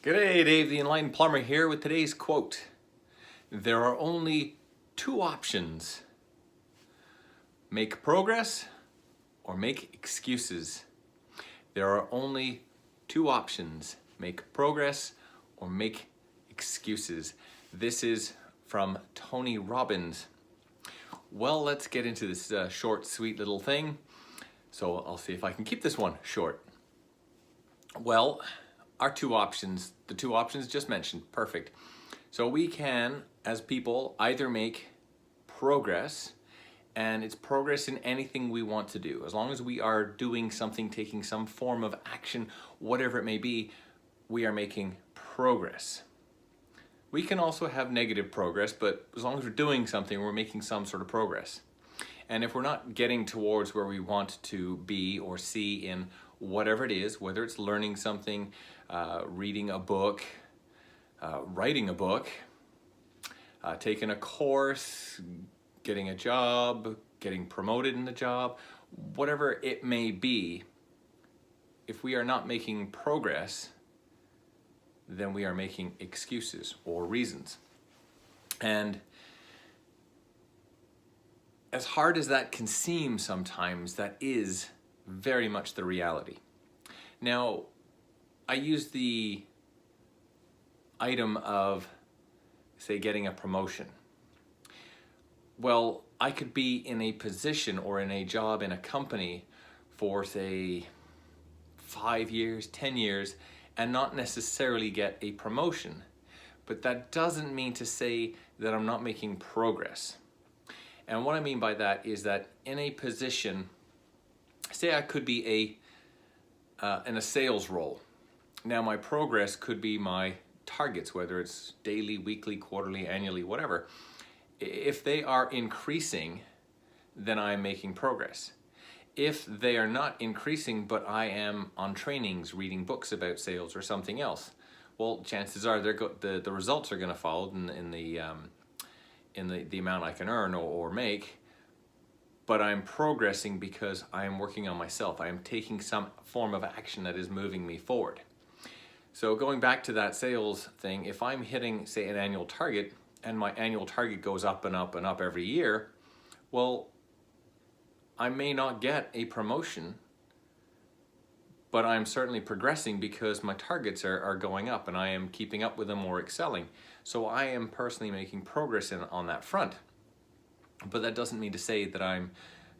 G'day, Dave the Enlightened Plumber here with today's quote. There are only two options. Make progress or make excuses. There are only two options. Make progress or make excuses. This is from Tony Robbins. Well, let's get into this short, sweet little thing. So I'll see if I can keep this one short. Well, our two options, the two options just mentioned, perfect. So we can, as people, either make progress, and it's progress in anything we want to do. As long as we are doing something, taking some form of action, whatever it may be, we are making progress. We can also have negative progress, but as long as we're doing something, we're making some sort of progress. And if we're not getting towards where we want to be or see in whatever it is, whether it's learning something, reading a book, writing a book, taking a course, getting a job, getting promoted in the job, whatever it may be, if we are not making progress, then we are making excuses or reasons. And as hard as that can seem sometimes, that is very much the reality. Now, I use the item of, say, getting a promotion. Well, I could be in a position or in a job in a company for, say, 5 years, 10 years, and not necessarily get a promotion. But that doesn't mean to say that I'm not making progress. And what I mean by that is that in a position, say I could be in a sales role. Now my progress could be my targets, whether it's daily, weekly, quarterly, annually, whatever. If they are increasing, then I'm making progress. If they are not increasing, but I am on trainings, reading books about sales or something else, well, chances are the results are going to follow in the amount I can earn or make. But I'm progressing because I am working on myself. I am taking some form of action that is moving me forward. So going back to that sales thing, if I'm hitting, say, an annual target, and my annual target goes up and up and up every year, well, I may not get a promotion, but I'm certainly progressing because my targets are going up and I am keeping up with them or excelling. So I am personally making progress on that front. But that doesn't mean to say that I'm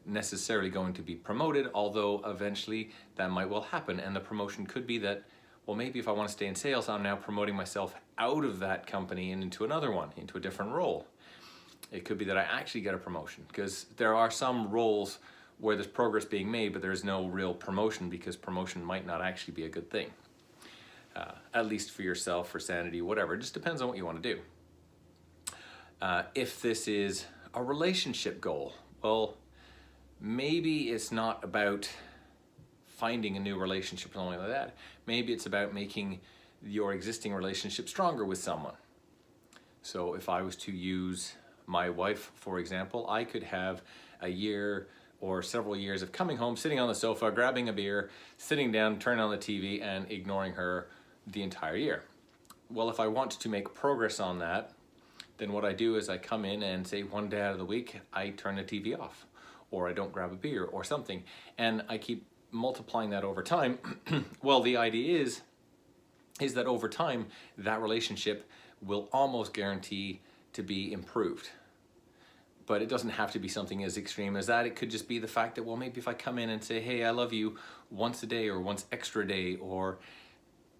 necessarily going to be promoted, although eventually that might well happen. And the promotion could be that, well, maybe if I want to stay in sales, I'm now promoting myself out of that company and into another one, into a different role. It could be that I actually get a promotion, because there are some roles where there's progress being made, but there's no real promotion because promotion might not actually be a good thing. At least for yourself, for sanity, whatever. It just depends on what you want to do. If this is a relationship goal, well, maybe it's not about finding a new relationship or something like that. Maybe it's about making your existing relationship stronger with someone. So if I was to use my wife, for example, I could have a year or several years of coming home, sitting on the sofa, grabbing a beer, sitting down, turning on the TV, and ignoring her the entire year. Well, if I want to make progress on that, then what I do is I come in and say one day out of the week, I turn the TV off, or I don't grab a beer or something, and I keep multiplying that over time. Well, the idea is that over time, that relationship will almost guarantee to be improved. But it doesn't have to be something as extreme as that. It could just be the fact that, well, maybe if I come in and say, hey, I love you once a day or once extra day, or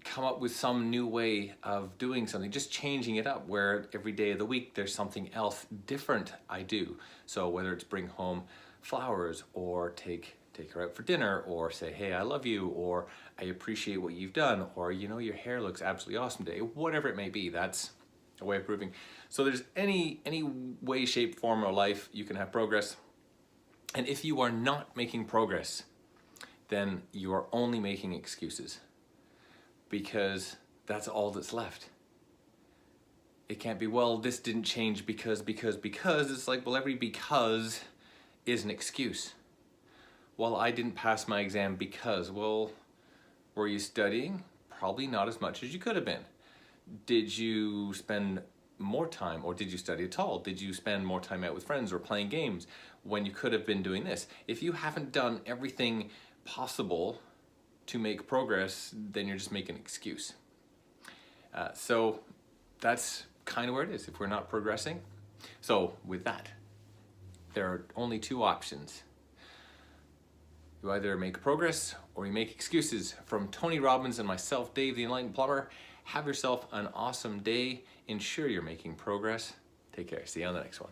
come up with some new way of doing something, just changing it up where every day of the week there's something else different I do. So whether it's bring home flowers or take her out for dinner, or say, hey, I love you, or I appreciate what you've done, or, you know, your hair looks absolutely awesome today, whatever it may be, that's a way of proving. So there's any way, shape, form of life you can have progress. And if you are not making progress, then you are only making excuses, because that's all that's left. It can't be, well, this didn't change because. It's like, well, every because is an excuse. Well, I didn't pass my exam because, well, were you studying? Probably not as much as you could have been. Did you spend more time, or did you study at all? Did you spend more time out with friends or playing games when you could have been doing this? If you haven't done everything possible to make progress, then you're just making an excuse. So that's kind of where it is if we're not progressing. So with that, there are only two options. You either make progress or you make excuses. From Tony Robbins and myself, Dave the Enlightened Plumber, have yourself an awesome day. Ensure you're making progress. Take care. See you on the next one.